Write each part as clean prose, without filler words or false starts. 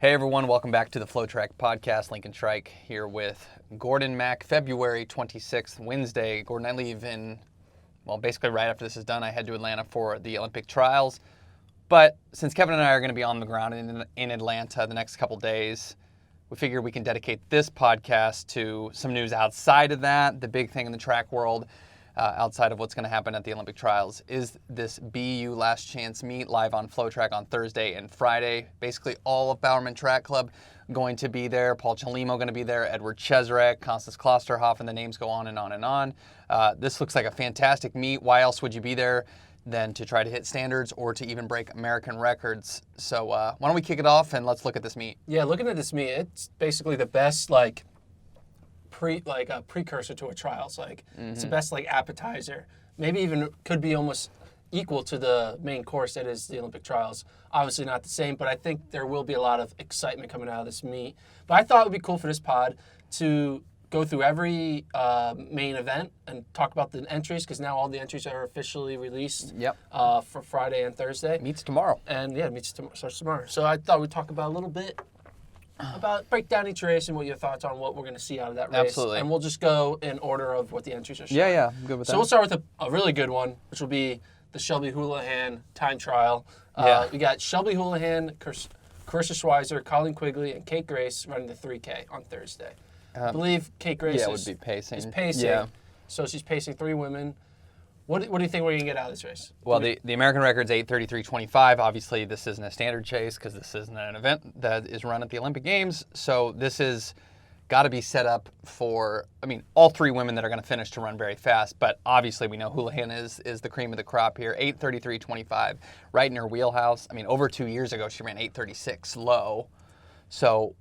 Hey everyone, welcome back to the FloTrack podcast. Lincoln Shrike here with Gordon Mack. February 26th, Wednesday. Gordon, I leave basically right after this is done. I head to Atlanta for the Olympic trials. But since Kevin and I are going to be on the ground in Atlanta the next couple days, we figured we can dedicate this podcast to some news outside of that. The big thing in the track world, outside of what's going to happen at the Olympic trials, is this BU Last Chance meet live on FloTrack on Thursday and Friday. Basically all of Bowerman Track Club going to be there. Paul Chalimo going to be there, Edward Cheserek, Constance Klosterhoff, and the names go on and on and on. This looks like a fantastic meet. Why else would you be there than to try to hit standards or to even break American records? So why don't we kick it off and let's look at this meet. Yeah, looking at this meet, it's basically the best a precursor to a trials. It's the best appetizer. Maybe even could be almost equal to the main course that is the Olympic trials. Obviously not the same, but I think there will be a lot of excitement coming out of this meet. But I thought it would be cool for this pod to go through every main event and talk about the entries, because now all the entries are officially released for Friday and Thursday. Meets tomorrow. And starts tomorrow. So I thought we'd talk about a little bit break down each race and what your thoughts on what we're going to see out of that race. Absolutely. And we'll just go in order of what the entries are showing. Yeah, I'm good with that. So we'll start with a really good one, which will be the Shelby Houlihan time trial. We got Shelby Houlihan, Carissa Schweizer, Colleen Quigley, and Kate Grace running the 3K on Thursday. I believe Kate Grace would be pacing. is pacing. Yeah. So she's pacing three women. What do you think we're going to get out of this race? Well, the American record's 8:33.25. Obviously, this isn't a standard chase because this isn't an event that is run at the Olympic Games. So this is got to be set up for, all three women that are going to finish to run very fast. But obviously, we know Houlihan is the cream of the crop here. 8:33.25, right in her wheelhouse. Over 2 years ago, she ran 8:36 low. So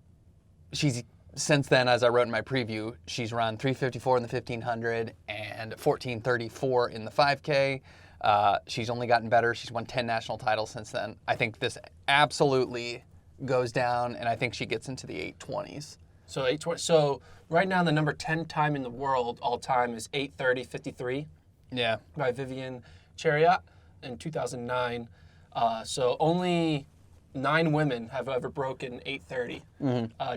since then, as I wrote in my preview, she's run 3:54 in the 1500 and 14:34 in the 5K. She's only gotten better. She's won 10 national titles since then. I think this absolutely goes down, and I think she gets into the 8:20s. So 8:20. So right now, the number 10 time in the world all time is 8:30.53. Yeah. By Vivian Chariot in 2009. So only 9 women have ever broken 8:30.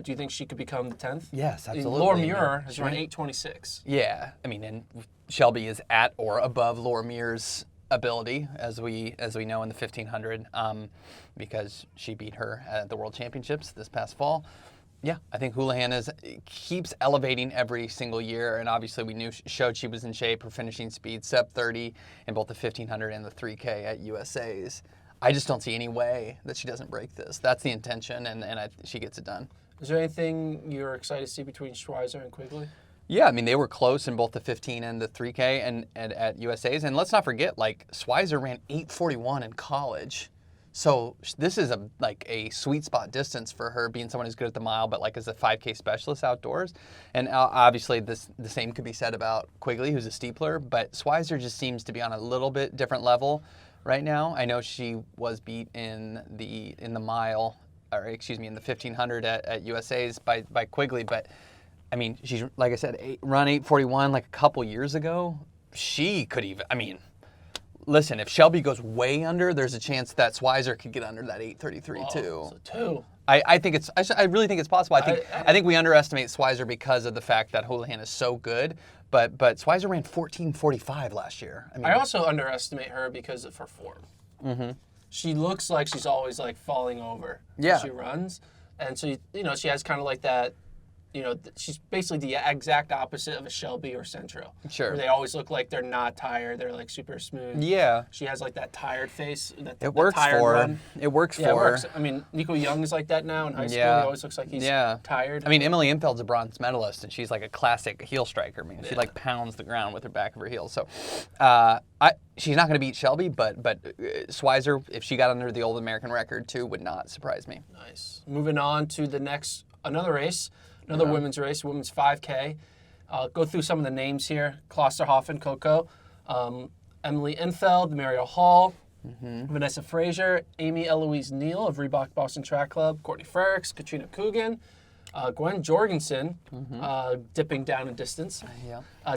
Do you think she could become the 10th? Yes, absolutely. Laura Muir has run 8:26. Yeah, and Shelby is at or above Laura Muir's ability, as we know in the 1500, because she beat her at the World Championships this past fall. Yeah, I think Houlihan keeps elevating every single year, and obviously we showed she was in shape. Her finishing speed, sub 30 in both the 1500 and the 3K at USA's. I just don't see any way that she doesn't break this. That's the intention, and she gets it done. Is there anything you're excited to see between Schweizer and Quigley? Yeah, they were close in both the 15 and the 3K and at USA's. And let's not forget, Schweizer ran 8:41 in college. So this is a sweet spot distance for her, being someone who's good at the mile, but as a 5K specialist outdoors. And obviously the same could be said about Quigley, who's a steepler, but Schweizer just seems to be on a little bit different level right now. I know she was beat in the mile, in the 1500 at USA's by Quigley, but she's, like I said, run 8:41 a couple years ago. She could even, listen, if Shelby goes way under, there's a chance that Schweizer could get under that 8:33 too. So 2. I really think it's possible. I think we underestimate Schweizer because of the fact that Houlihan is so good, but Schweizer ran 14:45 last year. I also underestimate her because of her form. Mm-hmm. She looks like she's always falling over when she runs, and so she has kind of that. She's basically the exact opposite of a Shelby or Centro. Sure. Where they always look like they're not tired. They're super smooth. Yeah. She has that tired face. It works for her. It works for her. It works. Nico Young is like that now in high school. He always looks like he's tired. Emily Infeld's a bronze medalist, and she's a classic heel striker. She pounds the ground with her back of her heels. So she's not going to beat Shelby, but Schweizer, if she got under the old American record too, would not surprise me. Nice. Moving on to another race. Another women's race, women's 5K. I'll go through some of the names here. Klosterhoff and Coco. Emily Infeld, Mariel Hall, Vanessa Frazier, Amy Eloise Neal of Reebok Boston Track Club, Courtney Frericks, Katrina Coogan, Gwen Jorgensen, dipping down in distance,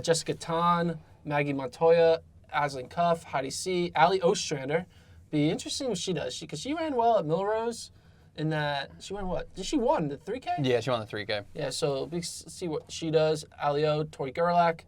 Jessica Tan, Maggie Montoya, Aisling Cuff, Heidi C., Allie Ostrander. Be interesting what she does, because she ran well at Milrose. in that she won what? Did she won the 3K? Yeah, she won the 3K. Yeah, so we see what she does. Alio, Tori Gerlach.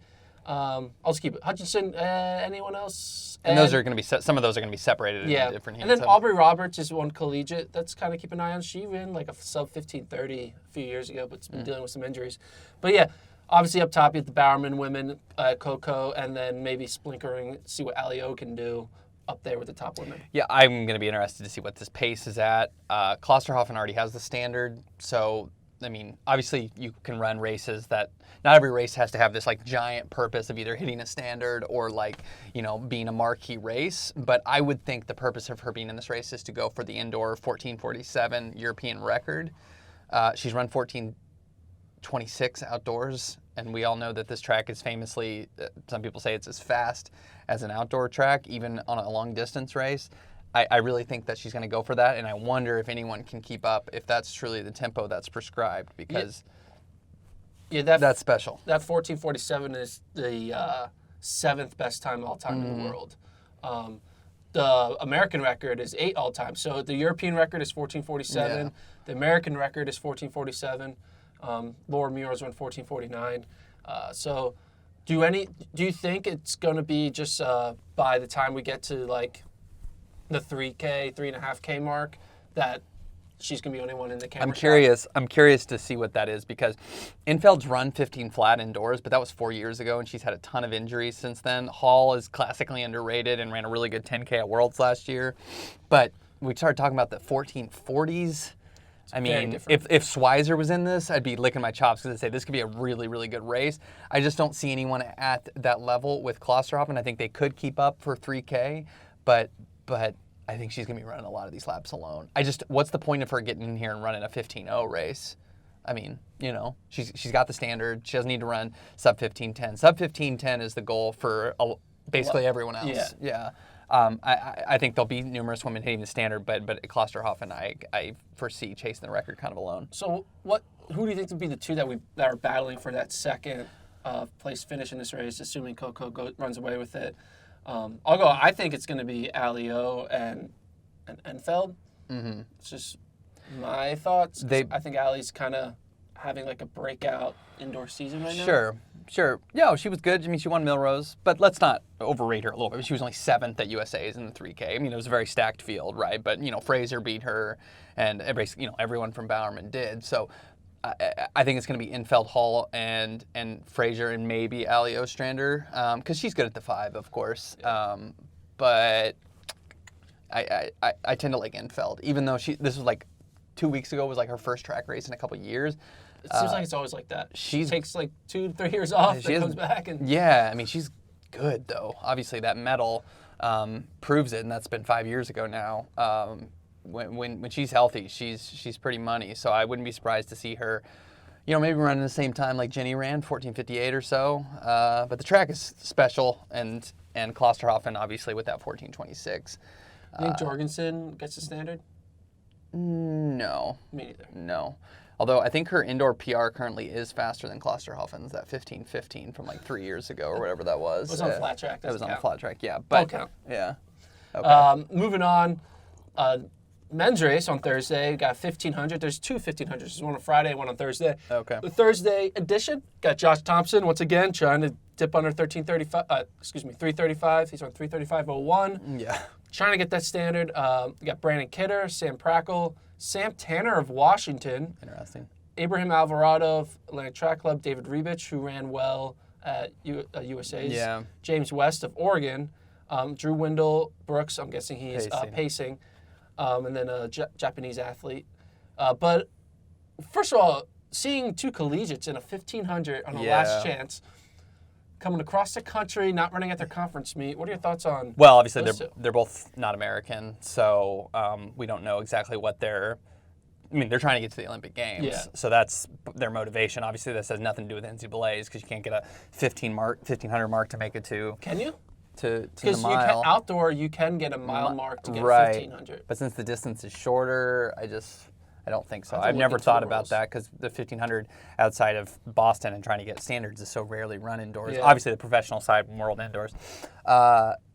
I'll just keep it. Hutchinson, anyone else? And those are going to be some of those are going to be separated yeah. in different heats. And then Aubrey Roberts is one collegiate. That's kind of keep an eye on. She ran like a sub 15:30 a few years ago, but's been dealing with some injuries. But yeah, obviously up top you have the Bowerman women, Coco, and then maybe splinkering, see what Alio can do up there with the top women. Yeah, I'm going to be interested to see what this pace is at. Klosterhoffen already has the standard, so I mean, obviously you can run races that not every race has to have this like giant purpose of either hitting a standard or like, you know, being a marquee race. But I would think the purpose of her being in this race is to go for the indoor 14:47 European record. She's run 14:26 outdoors, and we all know that this track is famously, some people say it's as fast as an outdoor track, even on a long distance race. I really think that she's going to go for that, and I wonder if anyone can keep up if that's truly the tempo that's prescribed, because that's special. That 14:47 is the 7th best time all time in the world. The American record is 8 all time. So the European record is 14:47. Yeah. The American record is 14:47. Laura Muir's run 14:49. So do you think it's going to be just by the time we get to like the 3K, 3.5K mark, that she's going to be the only one in the camera shot? I'm curious to see what that is, because Infeld's run 15 flat indoors, but that was 4 years ago, and she's had a ton of injuries since then. Hall is classically underrated and ran a really good 10K at Worlds last year. But we started talking about the 1440s. I mean, if Schweizer was in this, I'd be licking my chops because I'd say this could be a really, really good race. I just don't see anyone at that level with Klosterhoffen. I think they could keep up for 3K, but I think she's going to be running a lot of these laps alone. What's the point of her getting in here and running a 15:0 race? I mean, you know, she's got the standard. She doesn't need to run sub 15:10. Sub 15:10 is the goal for basically everyone else. Yeah. I think there'll be numerous women hitting the standard, but Klosterhoffen, I foresee chasing the record kind of alone. So who do you think would be the two that are battling for that second place finish in this race, assuming Coco runs away with it? I'll go. I think it's going to be Alio and Enfeld. Mm-hmm. It's just my thoughts. I think Ali's kind of having like a breakout indoor season right now. Sure. Yeah, she was good. I mean, she won Milrose, but let's not overrate her a little bit. She was only 7th at USA's in the 3K. I mean, it was a very stacked field, right? But, you know, Fraser beat her, and everyone from Bowerman did. So I think it's going to be Infeld, Hall, and Fraser, and maybe Ali Ostrander, because she's good at the 5, of course. But I tend to like Infeld, even though this was like 2 weeks ago, was like her first track race in a couple years. It seems like it's always like that. She takes like 2 to 3 years off and comes back. Yeah, I mean, she's good, though. Obviously, that medal proves it, and that's been 5 years ago now. When she's healthy, she's pretty money. So I wouldn't be surprised to see her, you know, maybe running the same time like Jenny ran, 14:58 or so. But the track is special, and Klosterhoffen, obviously, with that 14:26. You think Jorgensen gets the standard? No. Me neither. No. Although I think her indoor PR currently is faster than Klosterhoffen's, that 15:15 from like 3 years ago or whatever that was. It was on FloTrack. It was on FloTrack, yeah. But count. Yeah. Okay. Moving on, men's race on Thursday. Got 1500. There's 2 1500s. There's one on Friday, one on Thursday. Okay. The Thursday edition got Josh Thompson once again trying to dip under 335. He's on 335.01. Yeah. Trying to get that standard. We got Brandon Kidder, Sam Prackle, Sam Tanner of Washington. Interesting. Abraham Alvarado of Atlantic Track Club, David Rebich, who ran well at USA's. Yeah. James West of Oregon. Drew Wendell Brooks, I'm guessing he is pacing. And then a Japanese athlete. But first of all, seeing 2 collegiates in a 1500 on a last chance, coming across the country, not running at their conference meet. What are your thoughts on? Well, obviously they're both not American, so we don't know exactly what they're trying to get to the Olympic Games, so that's their motivation. Obviously, this has nothing to do with NCAA's because you can't get a 1500 mark to make it to. Can you? To the mile. Outdoor, you can get a mile mark to get 1500. But since the distance is shorter, I I don't think so. I have to I've look never into thought the about rules. that because the 1500 outside of Boston and trying to get standards is so rarely run indoors. Yeah. Obviously, the professional side, world indoors.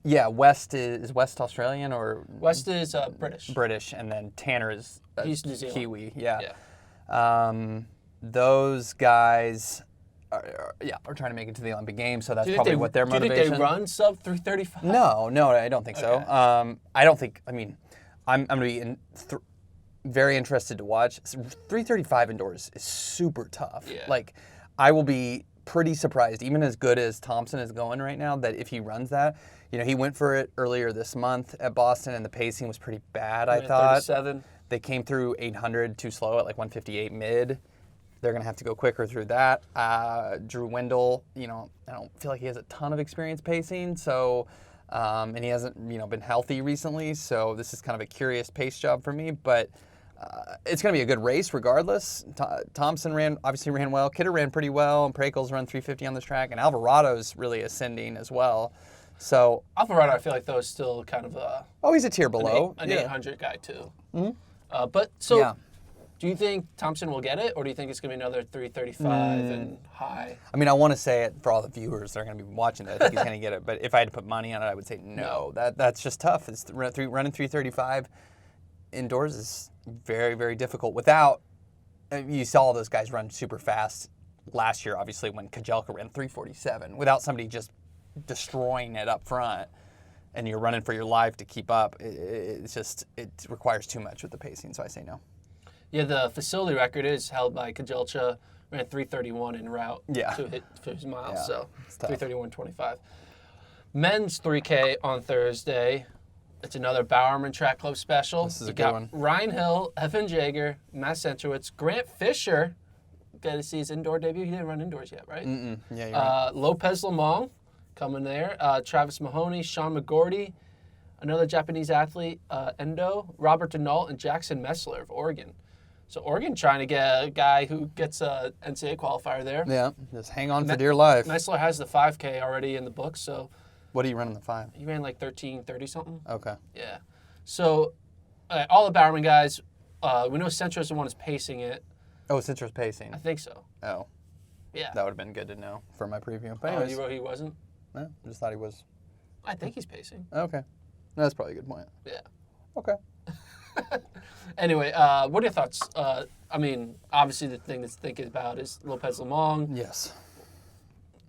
Yeah, West is West Australian or West is British. British, and then Tanner is He's New Zealand. Kiwi. Yeah. Yeah. Those guys are trying to make it to the Olympic Games, so that's probably what their motivation. Do you think they run sub 335? No, I don't think so. Okay. I don't think. I mean, I'm going to be very interested to watch. 335 indoors is super tough. Yeah. Like, I will be pretty surprised, even as good as Thompson is going right now, that if he runs that, he went for it earlier this month at Boston, and the pacing was pretty bad. I thought 37. They came through 800 too slow at like 158 mid. They're going to have to go quicker through that. Drew Wendell, I don't feel like he has a ton of experience pacing, so and he hasn't, been healthy recently, so this is kind of a curious pace job for me, but it's going to be a good race regardless. Thompson obviously ran well. Kidder ran pretty well, and Prakel's run 350 on this track, and Alvarado's really ascending as well. So Alvarado, I feel like, though, is still kind of he's a tier below. an 800 guy, too. Mm-hmm. Do you think Thompson will get it, or do you think it's going to be another 335 and high? I mean, I want to say it for all the viewers that are going to be watching it. I think he's going to get it. But if I had to put money on it, I would say no. That's just tough. Running 335 indoors is very, very difficult. You saw those guys run super fast last year, obviously, when Kajelka ran 347 without somebody just destroying it up front. And you're running for your life to keep up. It requires too much with the pacing, so I say no. Yeah, the facility record is held by Kajelcha, ran 331 en route to hit 50 miles, so 331.25. Men's 3K on Thursday. It's another Bowerman Track Club special. This is a good one. Ryan Hill, Evan Jager, Matt Centrowitz, Grant Fisher. Got to see his indoor debut. He didn't run indoors yet, right? Yeah, you're right. Lopez Lamong coming there. Travis Mahoney, Sean McGordy, another Japanese athlete, Endo, Robert Denault, and Jackson Messler of Oregon. So Oregon trying to get a guy who gets a NCAA qualifier there. Yeah, just hang on for dear life. Messler has the 5K already in the book, so. What do you run in the 5? He ran like 13:30 something. Okay. Yeah. So all the Bowerman guys, we know Centro's the one who's pacing it. Oh, Citrus pacing. I think so. Oh. Yeah. That would have been good to know for my preview. But Oh, anyways, you wrote he wasn't? no, I just thought he was. I think he's pacing. Okay. That's probably a good point. Yeah. Okay. Anyway, what are your thoughts? I mean, obviously the thing that's thinking about is Lopez Lamong. Yes.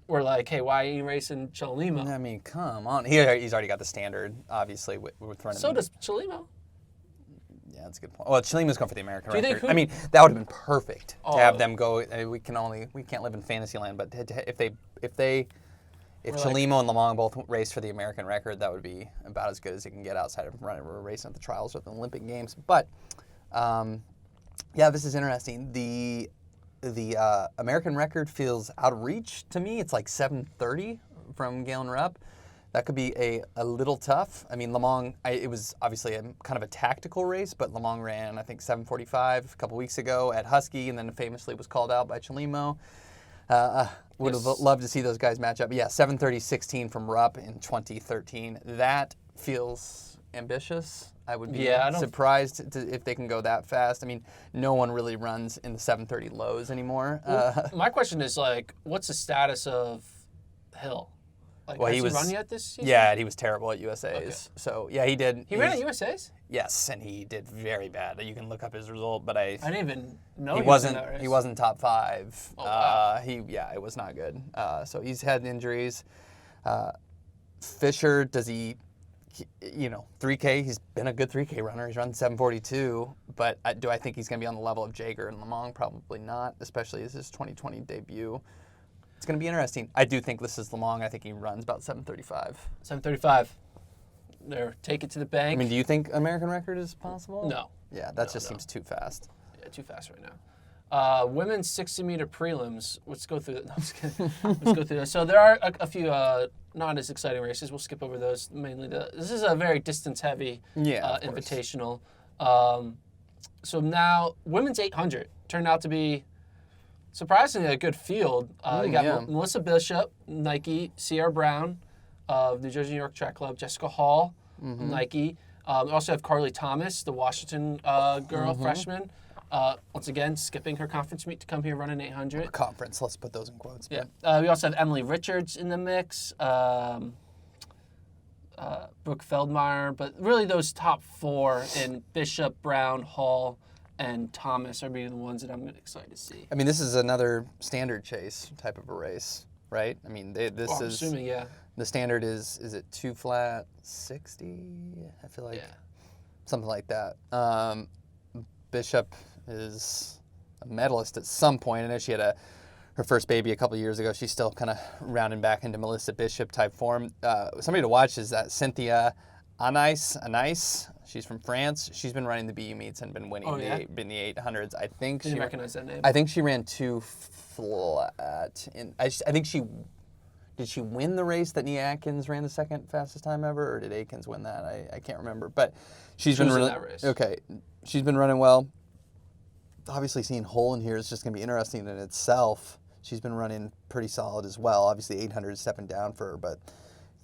We're like, hey, why ain't you racing Chalima? I mean, come on. He's already got the standard, obviously, with running. So does Chalima. Yeah, that's a good point. Well, Chilima's going for the American Do you think record. who- I mean, that would have been perfect to Oh. have them go. We can't live in fantasy land, but if Chalima and Lamong both race for the American record, that would be about as good as it can get outside of running or racing at the trials or the Olympic Games. But yeah, this is interesting. The American record feels out of reach to me. It's like 7:30 from Galen Rupp. That could be a little tough. I mean, Lamong, it was obviously kind of a tactical race, but Lamong ran, I think, 7:45 a couple weeks ago at Husky, and then famously was called out by Chalimo. Would have loved to see those guys match up. But yeah, 7:30.16 from Rupp in 2013. That feels ambitious. I would be surprised if they can go that fast. I mean, no one really runs in the 7:30 lows anymore. Well, my question is, like, what's the status of Hill? Like, Well, has he was run yet this season? Yeah, he was terrible at USA's. Okay. So yeah, he did. He ran at USA's? Yes, and he did very bad. You can look up his result, but I didn't even know he was in wasn't. that race. He wasn't top 5. Oh, wow. It was not good. So he's had injuries. Fisher, does he? 3K. He's been a good 3K runner. He's run 7:42, but do I think he's going to be on the level of Jager and Lamong? Probably not, especially as his 2020 debut. It's going to be interesting. I do think this is Lamong. I think he runs about 7:35. 7:35. There, take it to the bank. I mean, do you think American record is possible? No. Yeah, that just seems too fast. Yeah, too fast right now. Women's 60-meter prelims. Let's go through it. No, I'm just kidding. Let's go through this. So there are a few not as exciting races. We'll skip over those. Mainly, this is a very distance-heavy invitational. So now, women's 800 turned out to be surprisingly a good field. You got Melissa Bishop, Nike, Sierra Brown of New Jersey, New York Track Club, Jessica Hall, Nike. We also have Carly Thomas, the Washington girl, freshman. Once again, skipping her conference meet to come here running 800. Conference, let's put those in quotes. Yeah. We also have Emily Richards in the mix, Brooke Feldmeyer, but really those top 4 in Bishop, Brown, Hall, and Thomas are being the ones that I'm excited to see. I mean, this is another standard chase type of a race, right? I mean, this I'm is assuming, yeah. the standard is it 2 flat 60? I feel like something like that. Bishop is a medalist at some point. I know she had her first baby a couple years ago. She's still kind of rounding back into Melissa Bishop type form. Somebody to watch is that Cynthia Anais. She's from France. She's been running the BU meets and been winning the 800s. I think Didn't recognize that name. I think she ran 2 flat. I think did she win the race that Nia Atkins ran the second fastest time ever, or did Atkins win that? I can't remember. But she's been running that race. Okay, she's been running well. Obviously, seeing Hole in here is just going to be interesting in itself. She's been running pretty solid as well. Obviously, 800 is stepping down for her, but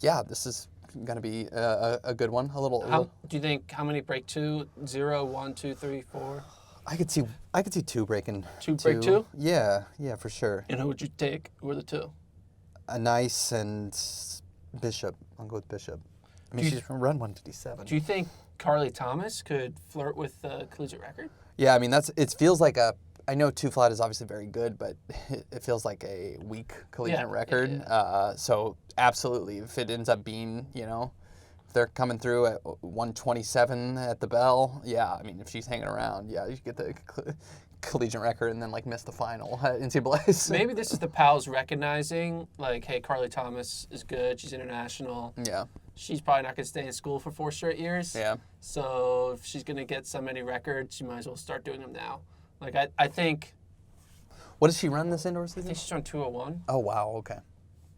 yeah, this is going to be a good one. Do you think how many break 2? 0, 1, 2, 3, 4? I could see 2 breaking. 2 break 2? Yeah, for sure. And who would you take? Who are the 2? Nice and Bishop. I'll go with Bishop. I mean, she's run 157. Do you think Carly Thomas could flirt with the collegiate record? Yeah, I mean, it feels like I know 2 flat is obviously very good, but it feels like a weak collegiate record. Yeah. So absolutely, if it ends up being, if they're coming through at 127 at the bell, yeah, I mean, if she's hanging around, yeah, you get the collegiate record and then miss the final at NCAA. Maybe this is the pals recognizing, hey, Carly Thomas is good. She's international. Yeah. She's probably not going to stay in school for 4 straight years. Yeah. So if she's going to get so many records, she might as well start doing them now. I think... What does she run this indoor season? I think she's on 201. Oh, wow, okay.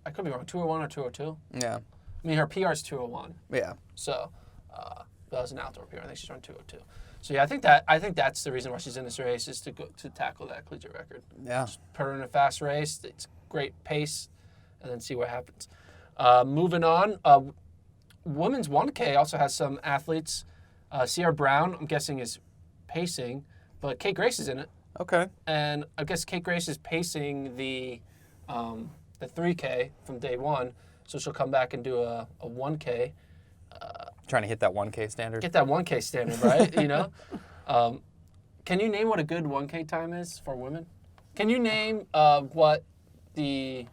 I could be wrong. 201 or 202? Yeah. I mean, her PR is 201. Yeah. So that was an outdoor PR. I think she's on 202. So yeah, I think that's the reason why she's in this race, is to tackle that collegiate record. Yeah. Just put her in a fast race. It's great pace, and then see what happens. Moving on, women's 1K also has some athletes. Sierra Brown, I'm guessing, is pacing, but Kate Grace is in it. Okay. And I guess Kate Grace is pacing the 3K from day 1, so she'll come back and do a 1K. Trying to hit that 1K standard. Get that 1K standard, right? Can you name what a good 1K time is for women? Can you name what the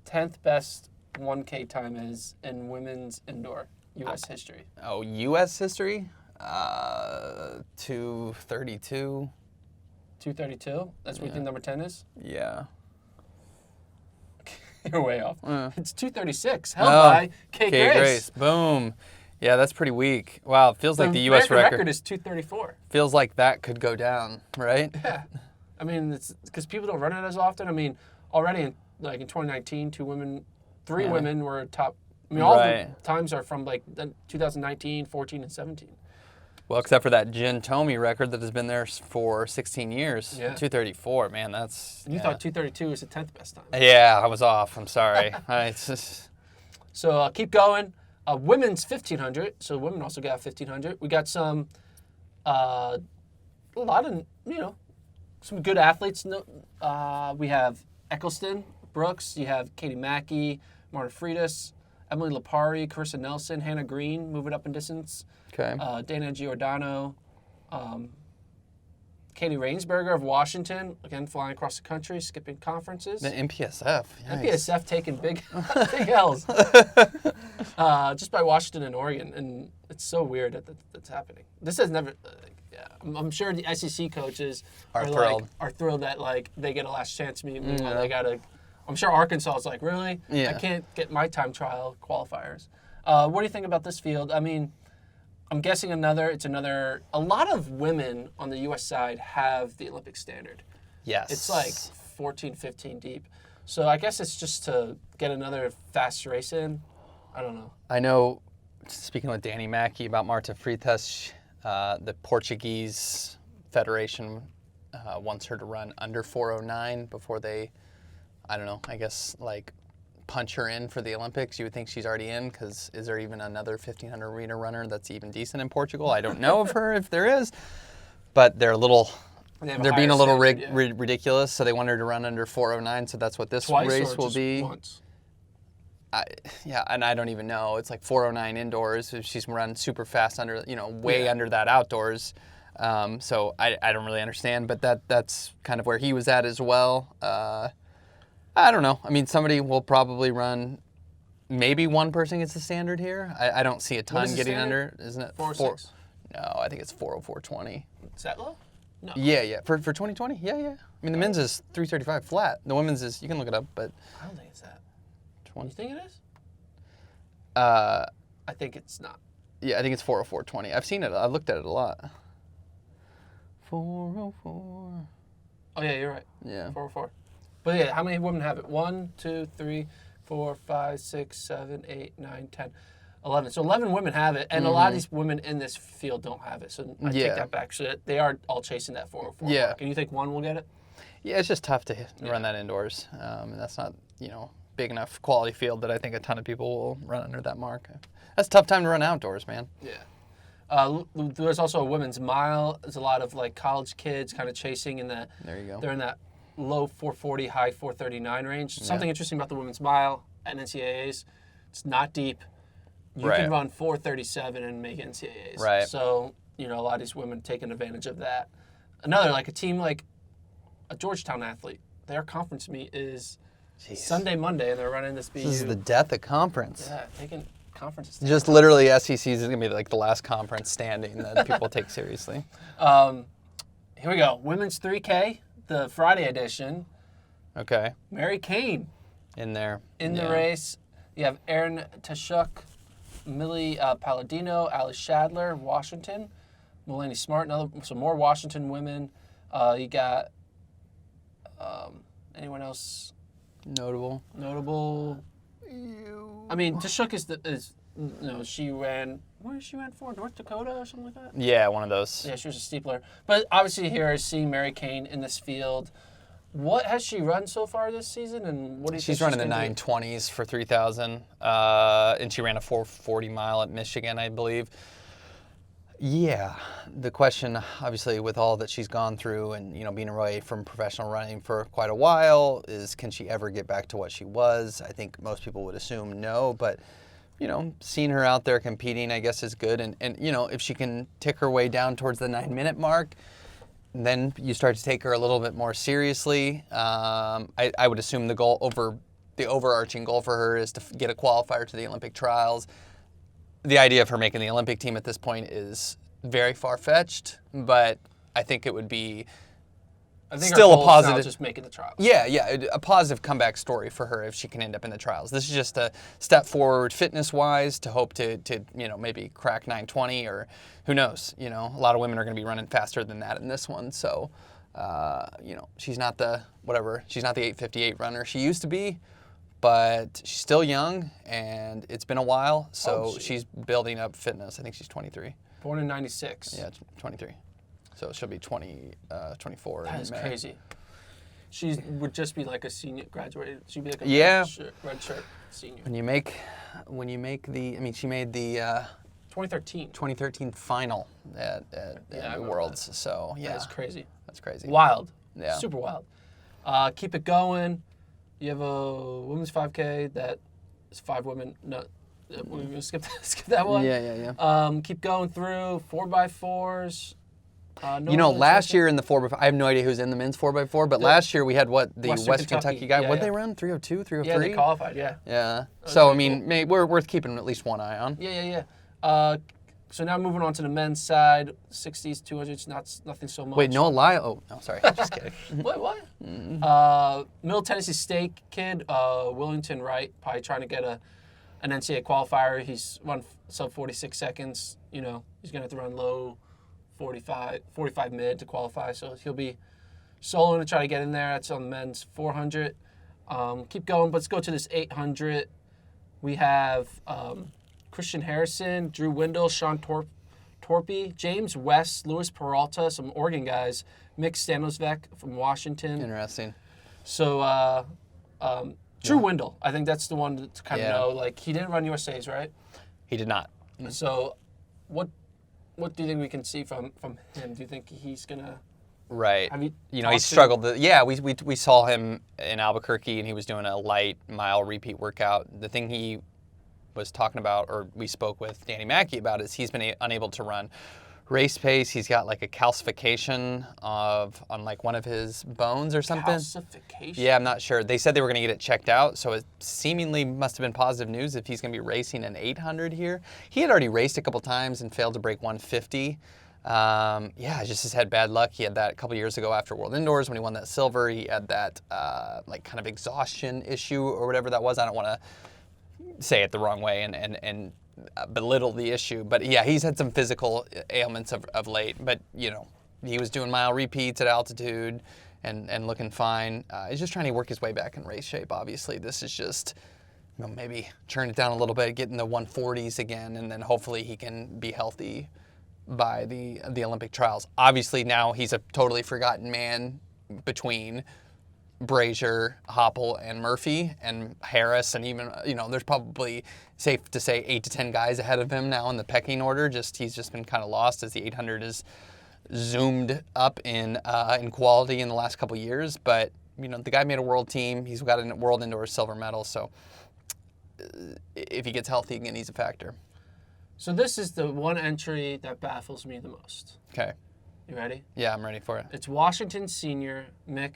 10th best 1K time is in women's indoor U.S. history? Oh, U.S. history? 2:32. 2:32? That's what you think number 10 is? Yeah. You're way off. It's 2:36, held by Kate Grace. Boom. Yeah, that's pretty weak. Wow, it feels like the U.S. record is 2:34. Feels like that could go down, right? Yeah. I mean, it's because people don't run it as often. I mean, already in 2019, 3 women were top. I mean, all the times are from 2019, 14, and 17. Well, except for that Jen Tomey record that has been there for 16 years. Yeah. 2:34, man, that's... You thought 2:32 was the 10th best time. Yeah, I was off. I'm sorry. So keep going. Women's 1,500. So women also got 1,500. We got a lot of, some good athletes. We have Eccleston, Brooks. You have Katie Mackey, Marta Freitas, Emily Lapari, Carissa Nelson, Hannah Green, moving up in distance. Okay. Dana Giordano, Katie Rainsberger of Washington, again flying across the country, skipping conferences. The MPSF. MPSF taking big L's just by Washington and Oregon, and it's so weird that's happening. This has never. I'm sure the SEC coaches are thrilled that they get a last chance. Meanwhile, they gotta. I'm sure Arkansas is really? Yeah. I can't get my time trial qualifiers. What do you think about this field? I mean, I'm guessing a lot of women on the U.S. side have the Olympic standard. Yes. It's 14, 15 deep. So I guess it's just to get another fast race in. I don't know. I know, speaking with Danny Mackey about Marta Freitas, the Portuguese Federation wants her to run under 4:09 before they, I don't know, I guess punch her in for the Olympics. You would think she's already in, because is there even another 1,500 arena runner that's even decent in Portugal? I don't know of her if there is. but they're a little. They have a They're being higher a little standard, yeah. ridiculous, so they want her to run under 4:09. So that's what this Twice race or will just be. once? Yeah, and I don't even know. It's like 4:09 indoors. If she's run super fast under, way Yeah. under that outdoors. So I don't really understand, but that's kind of where he was at as well. I don't know. I mean, somebody will probably run. Maybe one person gets the standard here. I don't see a ton is the getting standard? under, isn't it? 4:06? No, I think it's 4:04:20. Is that low? No. Yeah. For 2020, yeah. I mean, the men's is 3:35 flat. The women's is, you can look it up, but I don't think it's that. 20. You think it is? I think it's not. Yeah, I think it's 4:04:20. I've seen it. I looked at it a lot. 4:04. Oh, yeah, you're right. Yeah. 404. But yeah, how many women have it? 1, 2, 3, 4, 5, 6, 7, 8, 9, 10, 11. So 11 women have it, and a lot of these women in this field don't have it. So I take Yeah. that back. So they are all chasing that 404 Yeah. mark. And you think one will get it? Yeah, it's just tough to run that indoors. And that's not, big enough quality field that I think a ton of people will run under that mark. That's a tough time to run outdoors, man. Yeah. There's also a women's mile. There's a lot of like college kids kind of chasing in that. There you go. They're in that low 440, high 439 range. Something interesting about the women's mile at NCAAs, it's not deep. You Right. can run 437 and make NCAAs. Right. So, a lot of these women taking advantage of that. Another, like a team like a Georgetown athlete, their conference meet is Sunday, Monday, and they're running this BU. This is the death of conference. Yeah, taking conferences. Just literally, SECs is going to be like the last conference standing that people take seriously. Here we go. Women's 3K, the Friday edition. Okay. Mary Kane In there. in the race. You have Erin Tashuk, Millie Palladino, Alice Shadler, Washington, Mulaney Smart, some more Washington women. You got anyone else Notable. notable? I mean, Tashuk she ran. Where did she ran for? North Dakota or something like that? Yeah, one of those. Yeah, she was a steepler. But obviously here I see Mary Kane in this field. What has she run so far this season, and what do you think She's running the gonna do? 920s for 3,000, and she ran a 440 mile at Michigan, I believe. Yeah, the question, obviously, with all that she's gone through and being away from professional running for quite a while, is can she ever get back to what she was? I think most people would assume no, but seeing her out there competing, I guess, is good. And if she can tick her way down towards the 9-minute mark, then you start to take her a little bit more seriously. I would assume the overarching goal for her is to get a qualifier to the Olympic trials. The idea of her making the Olympic team at this point is very far-fetched, but I think it would be still her a goal is now positive. just making the trials. Yeah, a positive comeback story for her if she can end up in the trials. This is just a step forward fitness-wise to hope to maybe crack 920 or who knows. A lot of women are going to be running faster than that in this one. So, she's not the 858 runner she used to be, but she's still young and it's been a while. So she's building up fitness. I think she's 23. Born in 96. Yeah, 23. So she'll be 24 That in is May. crazy. She would just be like a senior graduated. She'd be like a red shirt senior. When you make she made the 2013 final at the Worlds. That. So yeah, That's crazy. That's crazy. Wild. Yeah. Super wild. Keep it going. You have a women's 5K that is 5 women. No, we're gonna skip that one. Yeah. Keep going through 4x4s. Last year in the 4x4, I have no idea who's in the men's 4x4, but last year we had the West Kentucky guy. What'd they run? 302, 303? Yeah, they qualified. Yeah. Yeah. So I mean, we're worth keeping at least one eye on. Yeah. So now moving on to the men's side, 60s, 200s, nothing so much. Wait, Noah Lyle? Oh, no, sorry. Just kidding. What? Middle Tennessee State kid, Willington Wright, probably trying to get an NCAA qualifier. He's run sub 46 seconds. He's going to have to run low 45 mid to qualify. So he'll be soloing to try to get in there. That's on the men's 400. Keep going, but let's go to this 800. We have Christian Harrison, Drew Windle, Sean Torpy, James West, Luis Peralta, some Oregon guys, Mick Stanosvek from Washington. Interesting. So Drew Windle, I think that's the one to kind of know. Like, he didn't run USA's, right? He did not. So what what do you think we can see from him? Do you think he's gonna? Right. Have you He talked to- struggled. We saw him in Albuquerque, and he was doing a light mile repeat workout. The thing he was talking about, or we spoke with Danny Mackey about, is he's been unable to run race pace. He's got like a calcification on like one of his bones or something. Calcification? Yeah, I'm not sure. They said they were going to get it checked out, so it seemingly must have been positive news if he's going to be racing an 800 here. He had already raced a couple times and failed to break 150. Just has had bad luck. He had that a couple years ago after World Indoors when he won that silver. He had that like kind of exhaustion issue or whatever that was. I don't want to say it the wrong way and belittle the issue, but yeah, he's had some physical ailments of late. But he was doing mile repeats at altitude and looking fine. He's just trying to work his way back in race shape. Obviously, this is just maybe turn it down a little bit, get in the 140s again, and then hopefully he can be healthy by the Olympic trials. Obviously, now he's a totally forgotten man between Brazier, Hoppel, and Murphy, and Harris, and even, there's probably, safe to say, 8 to 10 guys ahead of him now in the pecking order. He's just been kind of lost as the 800 has zoomed up in quality in the last couple years. But, the guy made a world team. He's got a world indoor silver medal, so if he gets healthy again, he's a factor. So this is the one entry that baffles me the most. Okay. You ready? Yeah, I'm ready for it. It's Washington senior Mick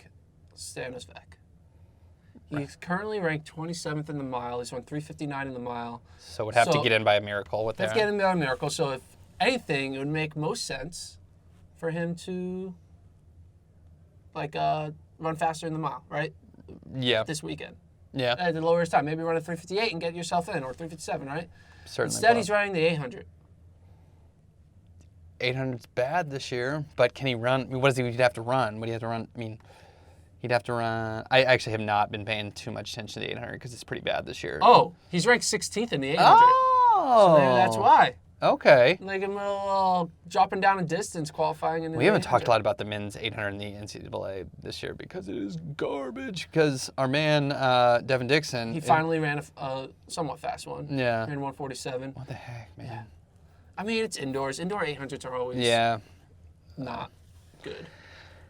Stanisvec. He's currently ranked 27th in the mile. He's won 3:59 in the mile. So would have to get in by a miracle with that. Let's get in by a miracle. So if anything, it would make most sense for him to run faster in the mile, right? Yeah. This weekend. Yeah. At the lower his time. Maybe run a 3:58 and get yourself in, or 3:57, right? Certainly. Instead, he's running the 800. 800's bad this year, but can he run? What does he have to run? What do you have to run? I mean, he'd have to run. I actually have not been paying too much attention to the 800 because it's pretty bad this year. Oh, he's ranked 16th in the 800. Oh. So maybe that's why. Okay. Like a little dropping down in distance, qualifying in the We haven't 800. talked a lot about the men's 800 in the NCAA this year because it is garbage. Because our man, Devin Dixon. He finally ran a somewhat fast one. Yeah. Ran 147. What the heck, man? Yeah. I mean, it's indoors. Indoor 800s are always not good,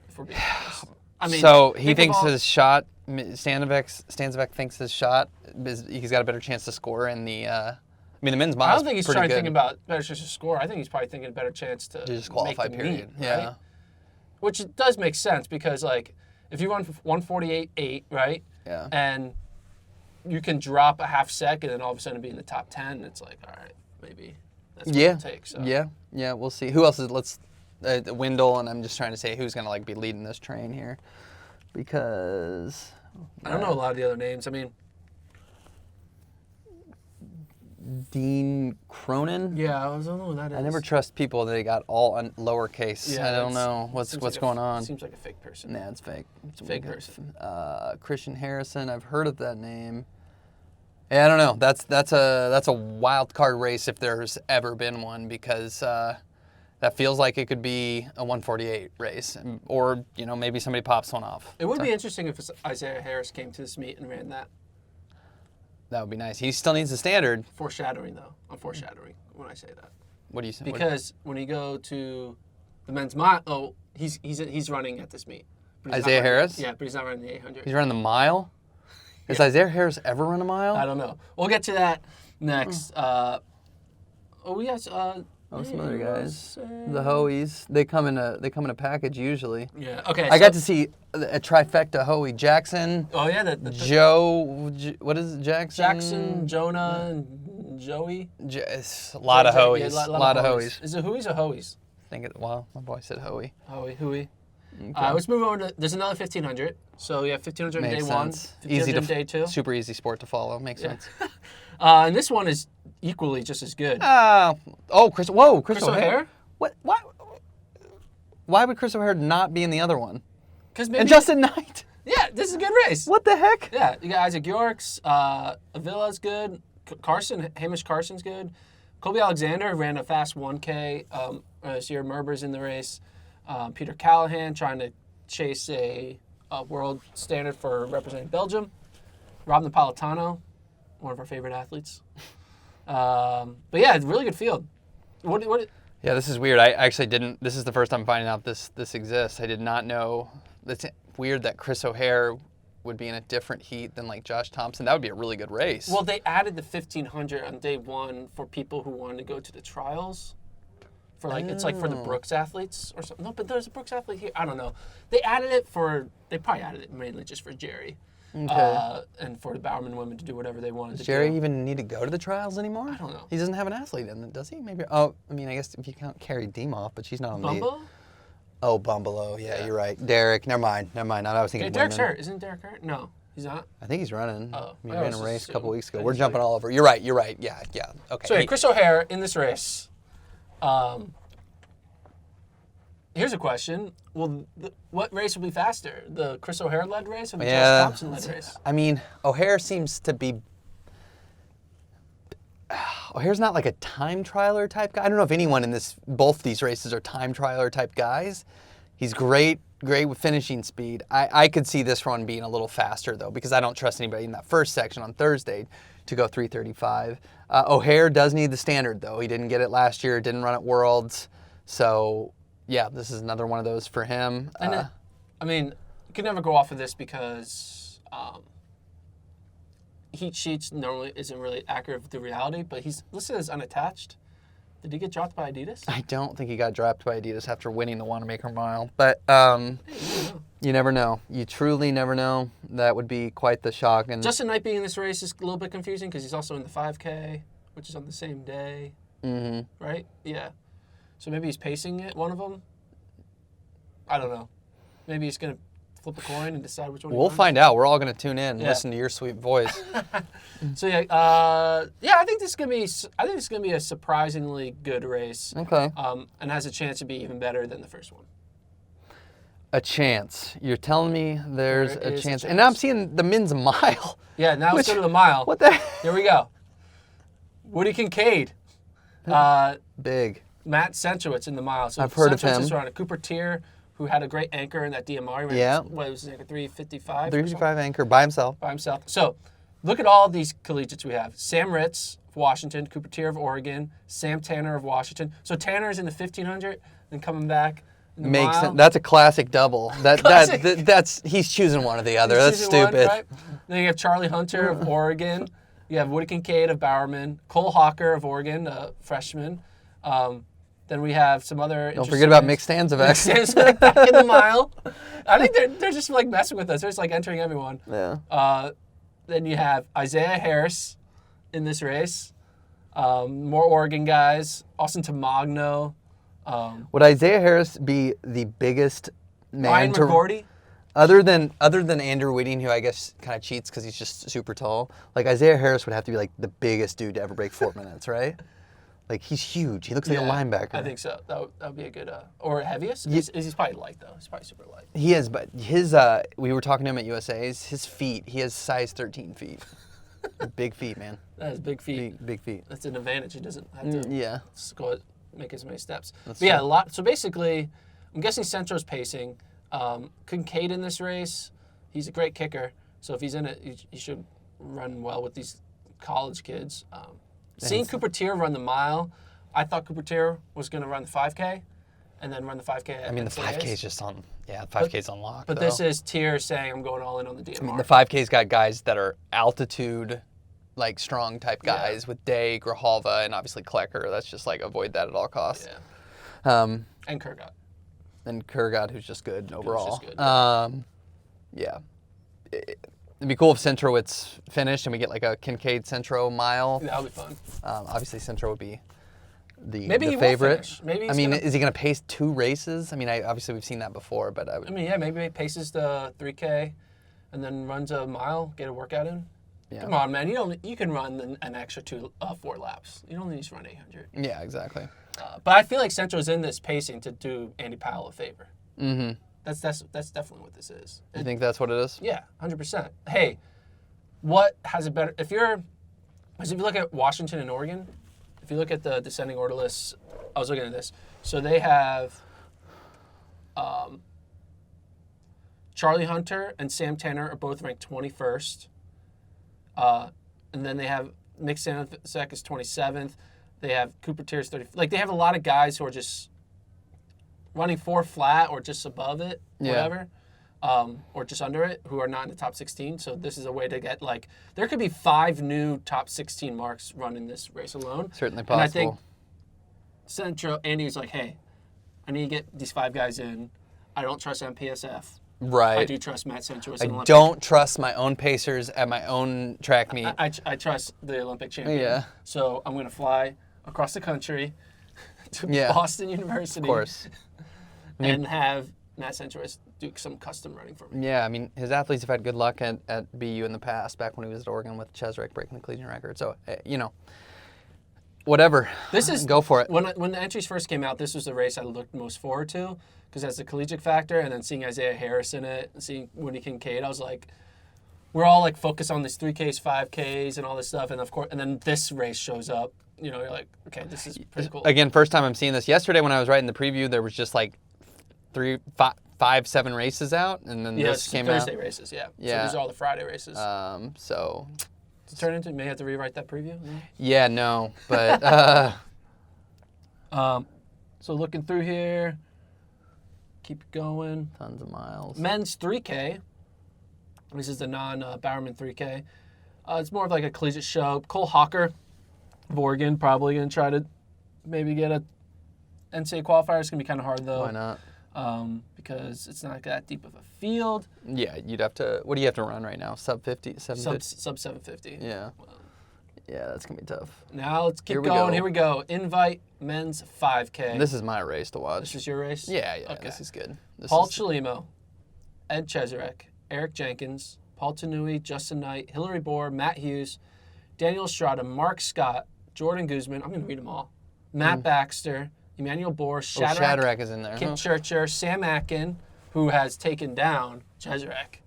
if we're being honest. I mean, so he thinks his shot, Stanisvec thinks his shot, he's got a better chance to score in the, the men's mile. I don't think he's pretty trying to good. think about better chance to score. I think he's probably thinking a better chance to just qualify, make the period. meet, Yeah. right? Which does make sense because, if you run 148.8, right? Yeah. And you can drop a half second and all of a sudden be in the top 10, it's like, all right, maybe that's what it'll take. So. Yeah, we'll see. Who else is, Wendell, and I'm just trying to say who's going to be leading this train here because... I don't know a lot of the other names. I mean... Dean Cronin? Yeah, I don't know who that is. I never trust people that got all lowercase. Yeah, I don't know what's going on. Seems like a fake person. Nah, it's fake. It's a fake person. Christian Harrison, I've heard of that name. Yeah, I don't know. That's a wild card race if there's ever been one because that feels like it could be a 148 race or maybe somebody pops one off. It would be interesting if Isaiah Harris came to this meet and ran that. That would be nice. He still needs the standard. Foreshadowing, though. I'm foreshadowing when I say that. What do you say? Because when you go to the men's mile, he's running at this meet. Isaiah Harris? Yeah, but he's not running the 800. He's running the mile? Has Isaiah Harris ever run a mile? I don't know. We'll get to that next. We got some other guys. The Hoeys. They come in a package usually. Yeah. Okay. I got to see a trifecta Hoey. Jackson. Oh yeah. Joe. What is it? Jackson. Jackson, Jonah, and Joey. A lot of Hoeys. Yeah, a lot of Hoeys. Is it Hoeys or Hoeys? My boy said Hoey. Hoey. Okay. Let's move on to. There's another 1500. So we have 1500 Makes day one. sense. 1500 day two. Super easy sport to follow. Makes sense. And this one is equally just as good. Chris O'Hare? O'Hare? What? Why would Chris O'Hare not be in the other one? And Justin Knight. Yeah, this is a good race. What the heck? Yeah, you got Isaac Yorks, Avila's good, Hamish Carson's good. Kobe Alexander ran a fast 1K this year. Merber's in the race. Peter Callahan trying to chase a world standard for representing Belgium. Rob Napolitano, one of our favorite athletes. But yeah, it's a really good field. What Yeah, this is weird. I actually didn't. This is the first time finding out this exists. I did not know. It's weird that Chris O'Hare would be in a different heat than like Josh Thompson. That would be a really good race. Well, they added the 1500 on day one for people who wanted to go to the trials. For like it's like for the Brooks athletes or something. No, but there's a Brooks athlete here. I don't know. They added it for. They probably added it mainly just for Jerry. Okay. And for the Bowerman women to do whatever they wanted to do. Does Jerry even need to go to the trials anymore? I don't know. He doesn't have an athlete in it, does he? Maybe. Oh, I mean, I guess if you count Carrie Demoff, but she's not on the. Bumbo? Oh, Bumbalo. Yeah, you're right. Derek. Never mind. I was thinking. Derek's women. hurt. Isn't Derek hurt? No, he's not. I think he's running. Oh, he I ran a was race a couple weeks ago. I We're just jumping like- all over. You're right. Yeah. Okay. So yeah, Chris O'Hare in this race. Here's a question. Well, what race will be faster? The Chris O'Hare-led race or the Josh Thompson-led race? I mean, O'Hare seems to be... O'Hare's not like a time trialer type guy. I don't know if anyone in both these races are time trialer type guys. He's great with finishing speed. I could see this run being a little faster, though, because I don't trust anybody in that first section on Thursday to go 3:35. O'Hare does need the standard, though. He didn't get it last year, didn't run at Worlds. So... yeah, this is another one of those for him. And I mean, you can never go off of this because heat sheets normally isn't really accurate with the reality, but he's listed as unattached. Did he get dropped by Adidas? I don't think he got dropped by Adidas after winning the Wanamaker Mile, but you never know. You truly never know. That would be quite the shock. And Justin Knight being in this race is a little bit confusing because he's also in the 5K, which is on the same day, right? Yeah. So maybe he's pacing it, one of them. I don't know. Maybe he's going to flip a coin and decide which one he we'll wants. find out. We're all going to tune in and listen to your sweet voice. So I think this is going to be a surprisingly good race. Okay. And has a chance to be even better than the first one. A chance. You're telling me there's There a is a chance. And now I'm chance. seeing the men's mile. Yeah, now let's go to the mile. What the Here we go. Woody Kincaid. Big. Matt Centrowitz in the mile. So I've heard of Centrowitz him. is running. Cooper Tier, who had a great anchor in that DMR. He ran, Yeah. What was his anchor, 355? 355 anchor by himself. By himself. So look at all these collegiates we have. Sam Ritz of Washington, Cooper Tier of Oregon, Sam Tanner of Washington. So Tanner's in the 1500, then coming back in the Makes mile. sense. That's a classic double. Classic. That's he's choosing one or the other. That's Season one, stupid. right? Then you have Charlie Hunter of Oregon. You have Woody Kincaid of Bowerman. Cole Hawker of Oregon, a freshman. Then we have some other. Don't forget about Mick Stanzovec. Stanzovec back in the mile. I think they're just like messing with us. They're just like entering everyone. Yeah. Then you have Isaiah Harris in this race. More Oregon guys. Austin Tamagno. Would Isaiah Harris be the biggest man Ryan to McGordy. other than Andrew Whitting, who I guess kind of cheats because he's just super tall? Like Isaiah Harris would have to be like the biggest dude to ever break 4 minutes, right? Like he's huge. He looks like a linebacker. I think so. That would be a good. Or heaviest? He's probably light though. He's probably super light. He is, but his we were talking to him at USA's. His feet, he has size 13 feet. Big feet, man. That is big feet. Big feet. That's an advantage. He doesn't have to Yeah. make as many steps. That's But yeah, true. a lot. So basically, I'm guessing Centro's pacing. Kincaid in this race, he's a great kicker. So if he's in it, he should run well with these college kids. Seeing Cooper Tier run the mile, I thought Cooper Tier was going to run the 5K and then run the 5K. I mean, the 5K is just on. Yeah, 5K's on lock. But though. this is Tier saying I'm going all in on the DMR. I mean, the 5K's got guys that are altitude, like strong type guys with Day, Grijalva, and obviously Klecker. That's just like avoid that at all costs. Yeah. And Kurgat. And Kurgat, who's just good overall. just good. Yeah. It'd be cool if Centrowitz finished and we get like a Kincaid Centro mile. That would be fun. Obviously, Centro would be Maybe the he will favorite. finish. Maybe I he's mean, gonna- is he going to pace 2 races? I mean, obviously we've seen that before, but I would. I mean, yeah, maybe he paces the 3K and then runs a mile, get a workout in. Yeah. Come on, man. You can run an extra 4 laps. You don't need to run 800. Yeah, exactly. But I feel like Centro's in this pacing to do Andy Powell a favor. Mm-hmm. That's definitely what this is. You think that's what it is? Yeah, 100%. Hey, what has a better? If you look at Washington and Oregon, if you look at the descending order lists, I was looking at this. So they have Charlie Hunter and Sam Tanner are both ranked 21st. And then they have Mick Stanzovec is 27th. They have Cooper Tears 30. Like, they have a lot of guys who are just running 4 flat or just above it, whatever, or just under it, who are not in the top 16. So this is a way to get, like, there could be 5 new top 16 marks running this race alone. Certainly possible. And I think Central, Andy was like, hey, I need to get these 5 guys in. I don't trust MPSF. Right. I do trust Matt Central as an Olympic. Don't trust my own pacers at my own track meet. I trust the Olympic champion. Yeah. So I'm going to fly across the country to Boston University. Of course. And have Matt Central do some custom running for me. Yeah, I mean, his athletes have had good luck at BU in the past, back when he was at Oregon with Cheserek breaking the collegiate record. So, whatever. Go for it. When the entries first came out, this was the race I looked most forward to because it has the collegiate factor, and then seeing Isaiah Harris in it and seeing Woody Kincaid, I was like, we're all like focused on these 3Ks, 5Ks, and all this stuff, and of course, and then this race shows up. You're like, okay, this is pretty cool. Again, first time I'm seeing this. Yesterday when I was writing the preview, there was just like 7 races out, and then this came Thursday out. races, yeah. Yeah. So these are all the Friday races. So. To turn into, may have to rewrite that preview. No? Yeah, no, but. So looking through here, keep it going. Tons of miles. Men's 3K. This is the non-Bowerman 3K. It's more of like a collegiate show. Cole Hawker of Oregon probably going to try to maybe get a NCAA qualifier. It's going to be kind of hard, though. Why not? Because it's not that deep of a field. Yeah, you'd have to. What do you have to run right now? Sub 50? Sub 750. Yeah. Yeah, that's going to be tough. Now let's keep going. Here we go. Invite men's 5K. This is my race to watch. This is your race? Yeah. Okay. This is good. Paul Chalimo, Ed Cheserek, Eric Jenkins, Paul Tanui, Justin Knight, Hillary Bohr, Matt Hughes, Daniel Estrada, Mark Scott, Jordan Guzman. I'm going to read them all. Matt Baxter, Emmanuel Bohr, Shadrack is in there. Kip Churcher, Sam Atkin, who has taken down Cheserek,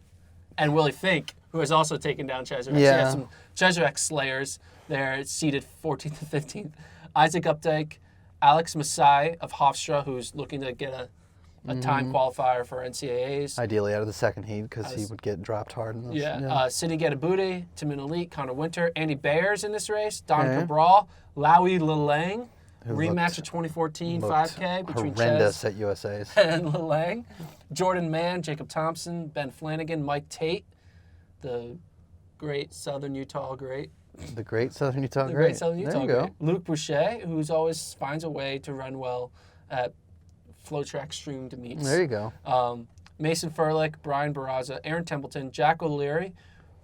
and Willie Fink, who has also taken down Cheserek. Yeah. So you have some Cheserek slayers there, seated 14th and 15th. Isaac Updike, Alex Masai of Hofstra, who's looking to get a time qualifier for NCAAs. Ideally out of the second heat because he would get dropped hard in those. Sidney Getabude, Timin Elite, Connor Winter, Andy Bayer's in this race, Don Cabral, Lowy Lelang, rematch of 2014 5K between horrendous Ches at USA's. and Lelang, Jordan Mann, Jacob Thompson, Ben Flanagan, Mike Tate, the great Southern Utah great. The great Southern Utah The great. great Southern Utah there you great. go. Luke Boucher, who's always finds a way to run well at FloTrack streamed meets. There you go. Mason Furlick, Brian Barraza, Aaron Templeton, Jack O'Leary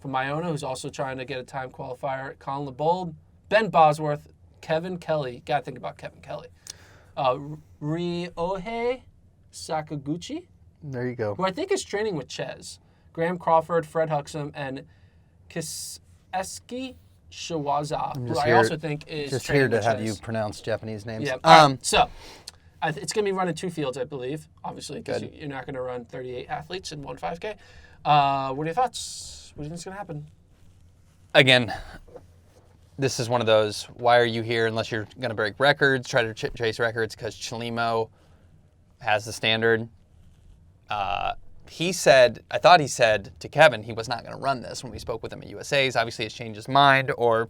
from Iona, who's also trying to get a time qualifier, Colin LeBold, Ben Bosworth, Kevin Kelly. Got to think about Kevin Kelly. Ryohei Sakaguchi, There you go. who I think is training with Ches, Graham Crawford, Fred Huxham, and Kiseski Shiwaza, who I also think is just training here to with have Ches. you pronounce Japanese names. Yeah. All right, so it's going to be running 2 fields, I believe, obviously, because Good. you're not going to run 38 athletes in one 5K. What are your thoughts? What do you think is going to happen? Again, this is one of those, why are you here unless you're going to break records, try to chase records, because Chalimo has the standard. I thought he said to Kevin he was not going to run this when we spoke with him at USA's. Obviously, he's changed his mind, or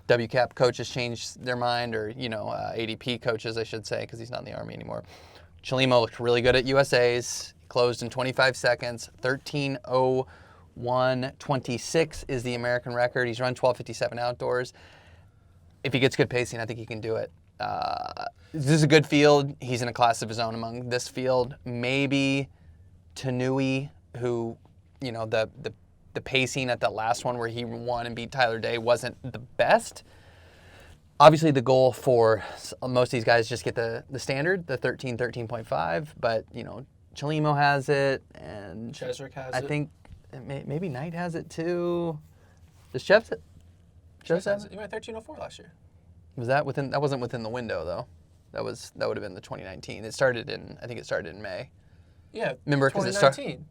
WCAP coaches changed their mind, or, ADP coaches, I should say, because he's not in the Army anymore. Chalimo looked really good at USA's. Closed in 25 seconds. 13:01:26 is the American record. He's run 12:57 outdoors. If he gets good pacing, I think he can do it. This is a good field. He's in a class of his own among this field. Maybe Tanui, who, the pacing at that last one where he won and beat Tyler Day wasn't the best. Obviously, the goal for most of these guys is just get the standard, the 13.5, but, Chalimo has it, and Cheserek has it. I think maybe Knight has it too. Does Chef's it? Ches has it. He went 13:04 last year. Was that within? That wasn't within the window though. That would have been the 2019. I think it started in May. Yeah. Remember, 2019.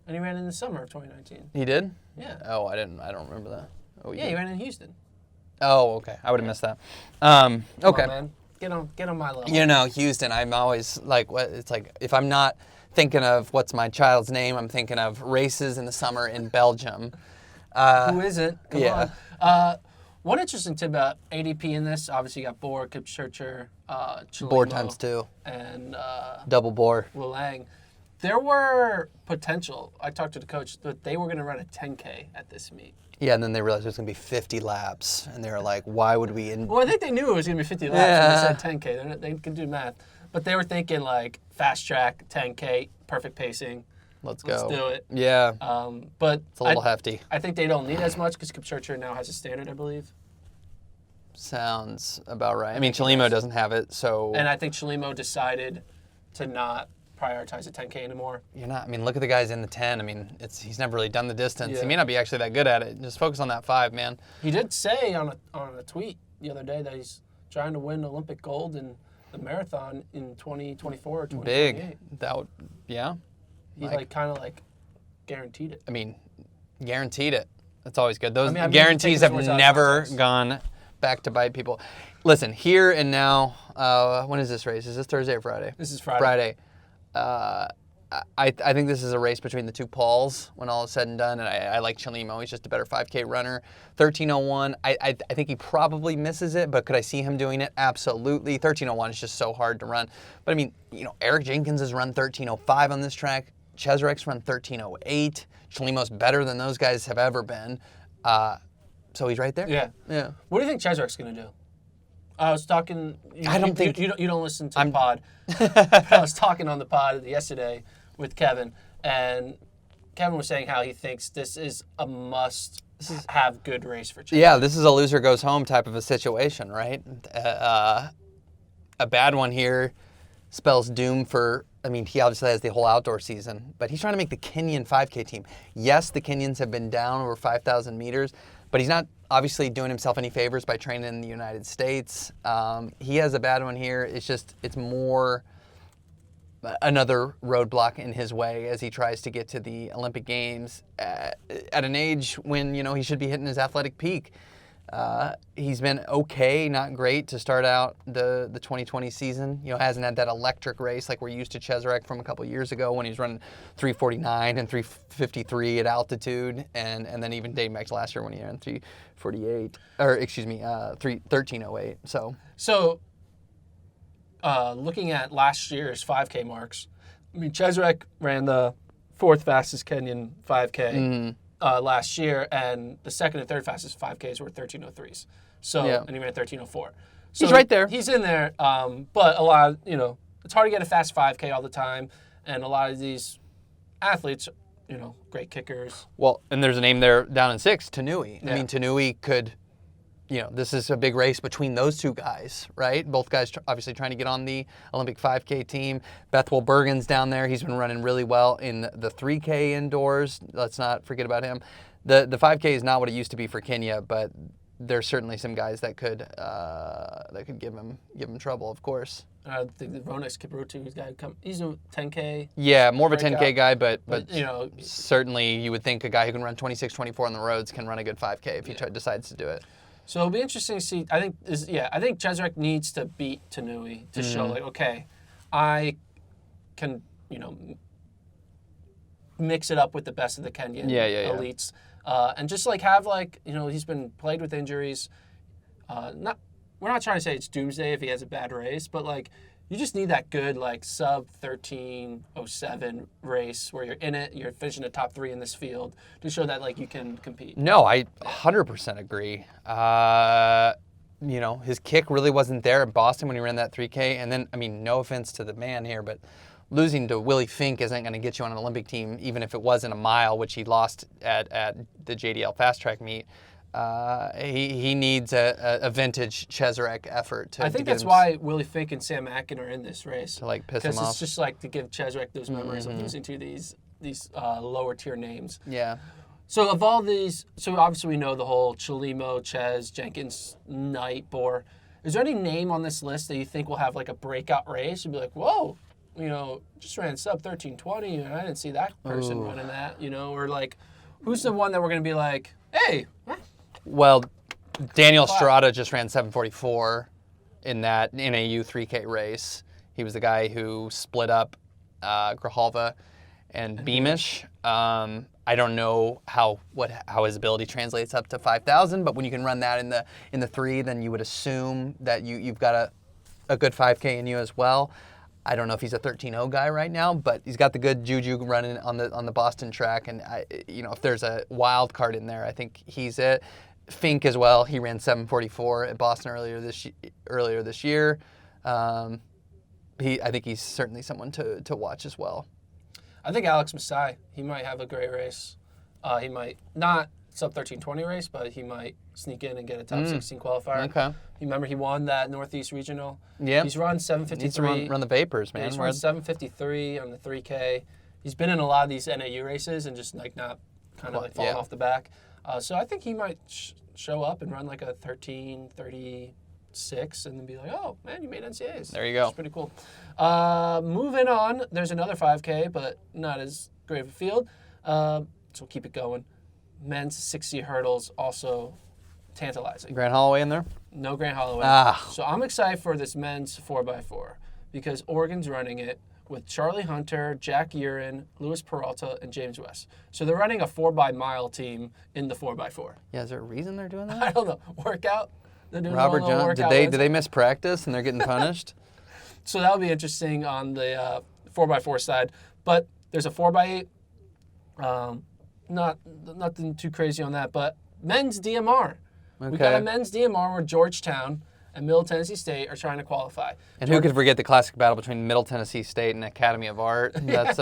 And he ran in the summer of 2019. He did? Yeah. Oh, I don't remember that. Oh, Yeah, he ran in Houston. Oh, okay. I would have missed that. Come Okay. on, man. Get on my level. Houston, I'm always like, what? It's like, if I'm not thinking of what's my child's name, I'm thinking of races in the summer in Belgium. Who isn't? Come on. One interesting tip about ADP in this, obviously you got Bohr, Kipchircher, Chalimo, Bohr times 2. and Double Bohr. Wulang. There were potential. I talked to the coach that they were going to run a 10K at this meet. Yeah, and then they realized it was going to be 50 laps. And they were like, why would we... Well, I think they knew it was going to be 50 laps when they said 10K. They can do math. But they were thinking like fast track, 10K, perfect pacing. Let's go. Let's do it. Yeah. But It's a little hefty. I think they don't need as much because Kipchircher now has a standard, I believe. Sounds about right. I mean, Chalimo doesn't have it, so... And I think Chalimo decided to not prioritize a 10K anymore. You're not... I mean, look at the guys in the 10. I mean, he's never really done the distance. Yeah. He may not be actually that good at it. Just focus on that 5, man. He did say on a tweet the other day that he's trying to win Olympic gold in the marathon in 2024 or 2028. Big. That would... Yeah. He kind of guaranteed it. I mean, guaranteed it. That's always good. Those I mean, guarantees have take his words out of never context. gone back to bite people. Listen, here and now, when is this race? Is this Thursday or Friday? This is Friday. Friday. I think this is a race between the two Pauls when all is said and done, and I like Chalimo. He's just a better 5K runner. 13:01. I think he probably misses it, but could I see him doing it? Absolutely. 13:01 is just so hard to run. But I mean, Eric Jenkins has run 13:05 on this track. Chesarek's run 13:08. Chalimo's better than those guys have ever been. So he's right there. Yeah. What do you think Chesarek's going to do? I was talking. I don't think you don't listen to the pod. I was talking on the pod yesterday with Kevin, and Kevin was saying how he thinks this is a must-have good race for Chesarek. Yeah, this is a loser goes home type of a situation, right? A bad one here spells doom for. I mean, he obviously has the whole outdoor season, but he's trying to make the Kenyan 5K team. Yes, the Kenyans have been down over 5,000 meters, but he's not obviously doing himself any favors by training in the United States. He has a bad one here. It's more another roadblock in his way as he tries to get to the Olympic Games at an age when, he should be hitting his athletic peak. He's been okay, not great to start out the 2020 season. Hasn't had that electric race like we're used to Chesarek from a couple years ago when he was running 3:49 and 3:53 at altitude, and then even dating back to last year when he ran 3:48 or 13:08. So, looking at last year's 5K marks, I mean, Chesarek ran the 4th fastest Kenyan 5K. Last year, and the 2nd and 3rd fastest 5Ks were 13:03s. So, and he ran 13:04. So he's right there. He's in there, but a lot, it's hard to get a fast 5K all the time, and a lot of these athletes, great kickers. Well, and there's a name there down in 6, Tanui. Yeah. I mean, Tanui could, this is a big race between those two guys, right? Both guys obviously trying to get on the Olympic 5K team. Bethwell Bergen's down there. He's been running really well in the 3K indoors. Let's not forget about him. The 5K is not what it used to be for Kenya, but there's certainly some guys that could give him trouble, of course. I think the Ronex Kiprutu, he's a 10K. Yeah, more of a breakout. 10K guy, but certainly you would think a guy who can run 26-24 on the roads can run a good 5K if he decides to do it. So it'll be interesting to see. I think Chesarek needs to beat Tanui to show okay, I can mix it up with the best of the Kenyan elites, and just have he's been plagued with injuries. We're not trying to say it's doomsday if he has a bad race, but you just need that good sub 13:07 race where you're in it, you're finishing the top 3 in this field to show that you can compete. No, I 100% agree. His kick really wasn't there at Boston when he ran that 3K, and then no offense to the man here, but losing to Willie Fink isn't going to get you on an Olympic team, even if it was in a mile, which he lost at the JDL Fast Track meet. He needs a vintage Chesarek effort to. I think that's why Willie Fink and Sam Atkin are in this race to piss him off. Because it's just to give Chesarek those memories of losing to these lower tier names. Yeah. So of all these, obviously we know the whole Chalimo, Ches, Jenkins, Knight, Bohr. Is there any name on this list that you think will have a breakout race? You'd be whoa, just ran sub 13:20 and I didn't see that person running that, or who's the one that we're gonna be hey. Well, Daniel Strada just ran 7:44 in that NAU 3K race. He was the guy who split up Grijalva and Beamish. I don't know how his ability translates up to 5,000, but when you can run that in the 3, then you would assume that you've got a good 5K in you as well. I don't know if he's a 13.0 guy right now, but he's got the good juju running on the Boston track, and if there's a wild card in there, I think he's it. Fink as well. He ran 7:44 at Boston earlier this year. I think he's certainly someone to watch as well. I think Alex Masai, he might have a great race. He might not sub 13:20 race, but he might sneak in and get a top 16 qualifier. Okay. Remember, he won that Northeast Regional. Yeah. He's run 7:53. Needs to run the Vapors, man. Yeah, he's run 7:53 on the 3K. He's been in a lot of these NAU races and just not falling off the back. So I think he might show up and run like a 13:36 and then be like, oh, man, you made NCAAs. There you go. It's pretty cool. Moving on, there's another 5K, but not as great of a field. So we'll keep it going. Men's 60 hurdles, also tantalizing. Grant Holloway in there? No Grant Holloway. So I'm excited for this men's 4x4 because Oregon's running it with Charlie Hunter, Jack Urin, Luis Peralta, and James West. So they're running a 4x-mile team in the 4x4. Yeah, is there a reason they're doing that? I don't know. Workout? They're doing Robert a little Jones, workout did they miss practice and they're getting punished? So that'll be interesting on the 4x4 side. But there's a 4x8. Nothing too crazy on that. But men's DMR. Okay. We got a men's DMR where Georgetown and Middle Tennessee State are trying to qualify. And who could forget the classic battle between Middle Tennessee State and Academy of Art? That's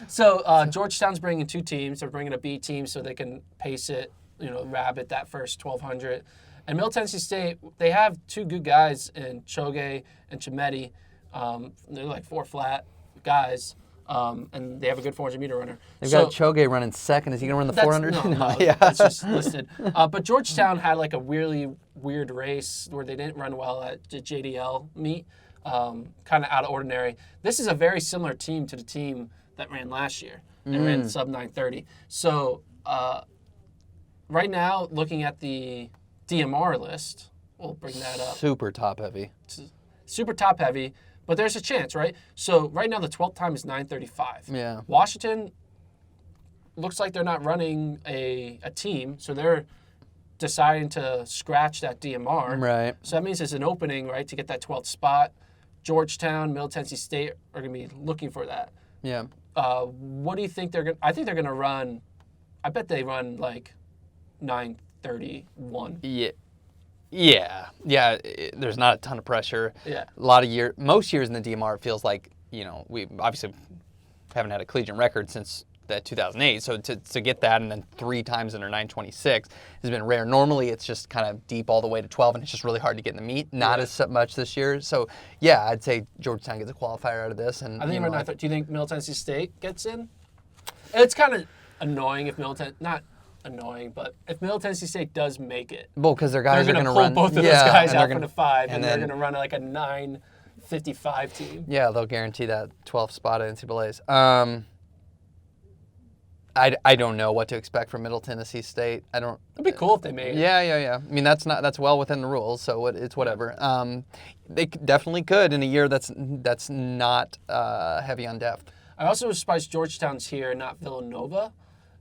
So Georgetown's bringing 2 teams. They're bringing a B team so they can pace it, rabbit that first 1,200. And Middle Tennessee State, they have 2 good guys in Choge and Chimetti. They're like 4 flat guys. And they have a good 400-meter runner. They've got Choge running second. Is he going to run the 400? No, yeah. That's just listed. But Georgetown had like a really weird race where they didn't run well at the JDL meet, kind of out of ordinary. This is a very similar team to the team that ran last year and ran sub 930. So right now, looking at the DMR list, we'll bring that up. Super top heavy. Super top heavy. But there's a chance, right? So right now the 12th time is 9:35. Yeah. Washington looks like they're not running a team, so they're deciding to scratch that DMR. Right. So that means there's an opening, right, to get that 12th spot. Georgetown, Middle Tennessee State are going to be looking for that. Yeah. What do you think they're going to – I think they're going to run – I bet they run like 9:31. Yeah. There's not a ton of pressure. Yeah. Most years in the DMR, it feels like, we obviously haven't had a collegiate record since that 2008. So to get that and then 3 times under 926 has been rare. Normally, it's just kind of deep all the way to 12, and it's just really hard to get in the meet. Not as much this year. So, yeah, I'd say Georgetown gets a qualifier out of this. And I think do you think Middle Tennessee State gets in? It's kind of annoying if not annoying, but if Middle Tennessee State does make it, well, because their guys are going to pull run both of those guys out for for the 5, and then, they're going to run like a 9:55 team. Yeah, they'll guarantee that 12th spot at NCAA's. I don't know what to expect from Middle Tennessee State. It'd be cool if they made it. Yeah. I mean, that's well within the rules, so it's whatever. They definitely could in a year that's not heavy on depth. I also was surprised Georgetown's here, not Villanova,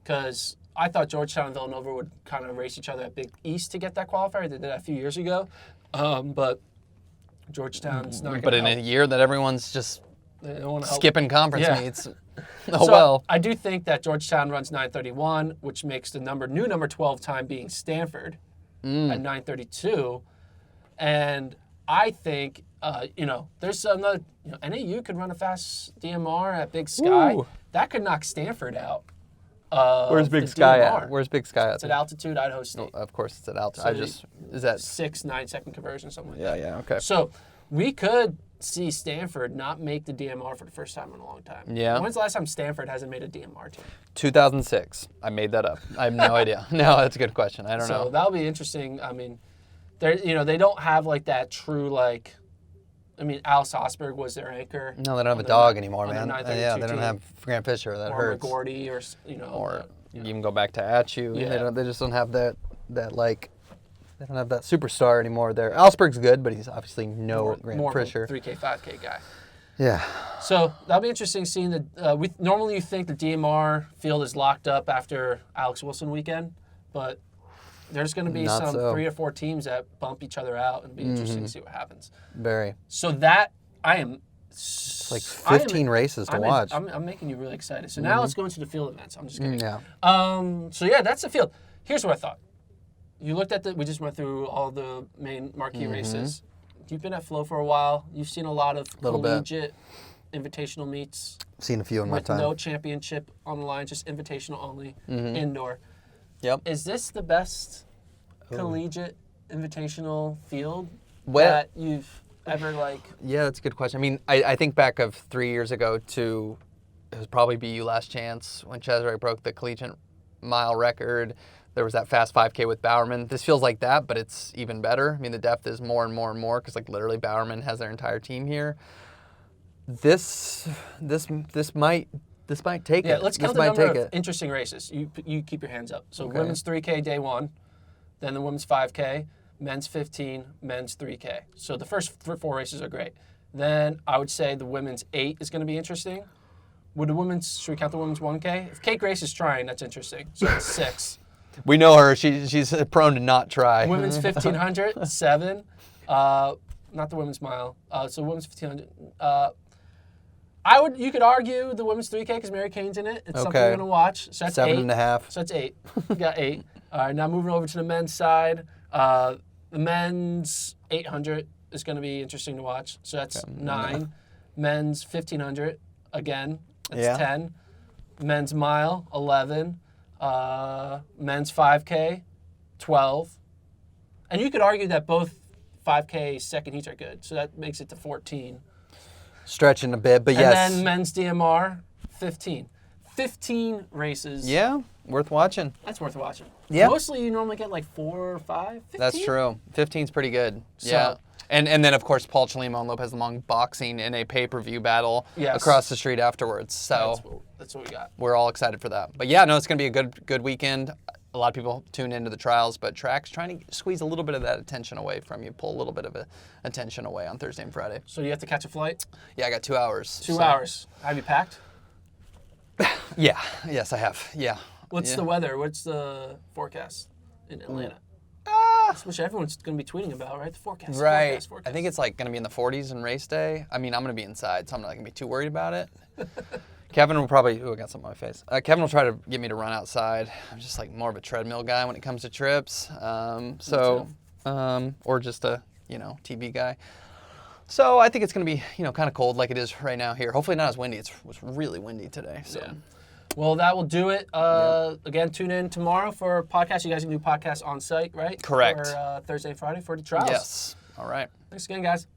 because I thought Georgetown and Villanova would kind of race each other at Big East to get that qualifier. They did that a few years ago, but Georgetown's not. But in a year that everyone's just skipping conference meets. I do think that Georgetown runs 9:31, which makes the new number 12 time being Stanford at 9:32, and I think there's another. NAU could run a fast DMR at Big Sky. Ooh. That could knock Stanford out. Where's Big Sky DMR. at? Where's Big Sky at? It's at altitude, Idaho State. Oh, of course, it's at altitude. So is that 6-9 second conversion, something like that. Yeah. Okay. So we could see Stanford not make the DMR for the first time in a long time. Yeah. When's the last time Stanford hasn't made a DMR team? 2006. I made that up. I have no idea. No, that's a good question. I don't know. So that'll be interesting. I mean, they don't have like that true like. I mean, Alice Osberg was their anchor. No, they don't have a dog anymore, man. Yeah, they don't have Grant Fisher. That hurts. Or McGordy, or you can go back to Atchu. Yeah. They just don't have that like. They don't have that superstar anymore there. Alsberg's good, but he's obviously no Grant Fisher. More 3K, 5K guy. Yeah. So that'll be interesting seeing the. Normally you think the DMR field is locked up after Alex Wilson weekend, but there's going to be Not some so. 3 or 4 teams that bump each other out, and it'll be interesting to see what happens. Very. So that I am. It's like 15 races to watch. I'm making you really excited. So now let's go into the field events. I'm just kidding. Yeah. So yeah, that's the field. Here's what I thought. You looked at we just went through all the main marquee races. You've been at Flo for a while. You've seen a lot of collegiate invitational meets. Seen a few in my time. With no championship on the line, just invitational only, indoor. Yep. Is this the best collegiate invitational field Well, that you've ever Yeah, that's a good question. I mean, I think back of 3 years ago to, it was probably BU Last Chance when Cesare broke the collegiate mile record. There was that fast 5K with Bowerman. This feels like that, but it's even better. I mean, the depth is more and more and more because literally Bowerman has their entire team here. This might take it. Yeah, let's count the might number take of it. interesting races. You keep your hands up. So Okay. women's 3K day 1, then the women's 5K, men's 15, men's 3K. So the first 4 races are great. Then I would say the women's 8 is going to be interesting. Should we count the women's 1K? If Kate Grace is trying, that's interesting. So it's 6. We know her. She's prone to not try. Women's 1500, 7. Not the women's mile. So women's 1500. You could argue the women's 3K because Mary Kane's in it. It's something we're going to watch. So that's 7.5. So that's 8. We got 8. All right, now moving over to the men's side. The men's 800 is going to be interesting to watch. So that's 9. Men's 1500, again, that's 10. Men's mile, 11. Men's 5K, 12. And you could argue that both 5K second heats are good. So that makes it to 14. Stretching a bit, but yes. And then men's DMR, 15. 15 races. Yeah, worth watching. That's worth watching. Yeah. Mostly you normally get 4 or 5. 15? That's true. 15's pretty good. Yeah. And then, of course, Paul Chalimo and Lopez Lemong boxing in a pay-per-view battle across the street afterwards. So that's what we got. We're all excited for that. But yeah, no, it's going to be a good weekend. A lot of people tune into the trials, but track's trying to squeeze a little bit of that attention away from you, pull a little bit of attention away on Thursday and Friday. So you have to catch a flight? Yeah, I got 2 hours. 2 hours. Have you packed? Yeah. Yes, I have. Yeah. What's the weather? What's the forecast in Atlanta? Which everyone's going to be tweeting about, right? The forecast. Right. Forecast. I think it's going to be in the 40s in race day. I mean, I'm going to be inside, so I'm not going to be too worried about it. Kevin will probably, I got something on my face. Kevin will try to get me to run outside. I'm just more of a treadmill guy when it comes to trips. Or just a, TV guy. So I think it's going to be, kind of cold like it is right now here. Hopefully not as windy. It was really windy today. So. Yeah. Well, that will do it. Again, tune in tomorrow for a podcast. You guys can do podcasts on site, right? Correct. For Thursday and Friday for the trials. Yes. All right. Thanks again, guys.